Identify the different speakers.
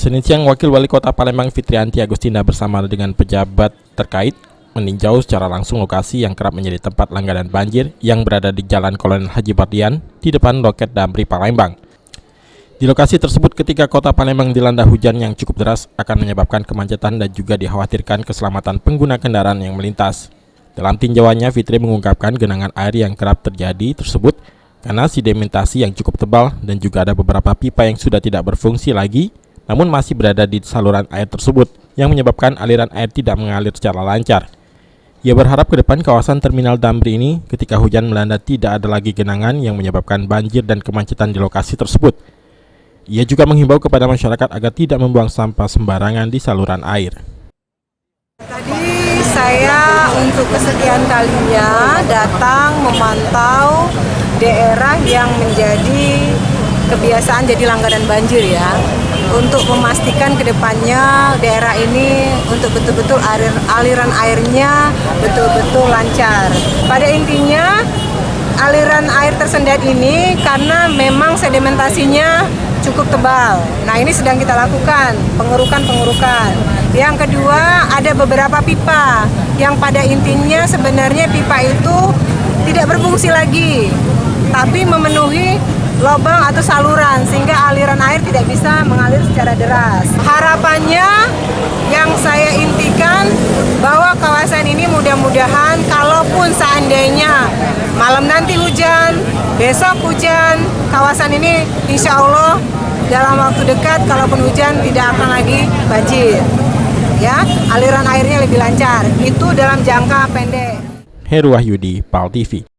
Speaker 1: Senin siang, Wakil Wali Kota Palembang Fitrianti Agustina bersama dengan pejabat terkait meninjau secara langsung lokasi yang kerap menjadi tempat langganan banjir yang berada di Jalan Kolonel Haji Bardian di depan loket Damri Palembang. Di lokasi tersebut ketika kota Palembang dilanda hujan yang cukup deras akan menyebabkan kemacetan dan juga dikhawatirkan keselamatan pengguna kendaraan yang melintas. Dalam tinjauannya, Fitri mengungkapkan genangan air yang kerap terjadi tersebut karena sedimentasi yang cukup tebal dan juga ada beberapa pipa yang sudah tidak berfungsi lagi namun masih berada di saluran air tersebut yang menyebabkan aliran air tidak mengalir secara lancar. Ia berharap ke depan kawasan Terminal Damri ini ketika hujan melanda tidak ada lagi genangan yang menyebabkan banjir dan kemacetan di lokasi tersebut. Ia juga menghimbau kepada masyarakat agar tidak membuang sampah sembarangan di saluran air.
Speaker 2: Tadi saya untuk kesekian kalinya datang memantau daerah yang menjadi kebiasaan jadi langganan banjir ya, untuk memastikan kedepannya daerah ini untuk betul-betul aliran airnya betul-betul lancar. Pada intinya aliran air tersendat ini karena memang sedimentasinya cukup tebal. Nah, ini sedang kita lakukan pengurukan. Yang kedua, ada beberapa pipa yang pada intinya sebenarnya pipa itu tidak berfungsi lagi, tapi memenuhi lubang atau saluran sehingga aliran air tidak bisa mengalir secara deras. Harapannya yang saya intikan bahwa kawasan ini mudah-mudahan kalaupun seandainya malam nanti hujan, besok hujan, kawasan ini insya Allah dalam waktu dekat kalaupun hujan tidak akan lagi banjir. Ya, aliran airnya lebih lancar. Itu dalam jangka pendek.
Speaker 1: Heru Wahyudi, PAL TV.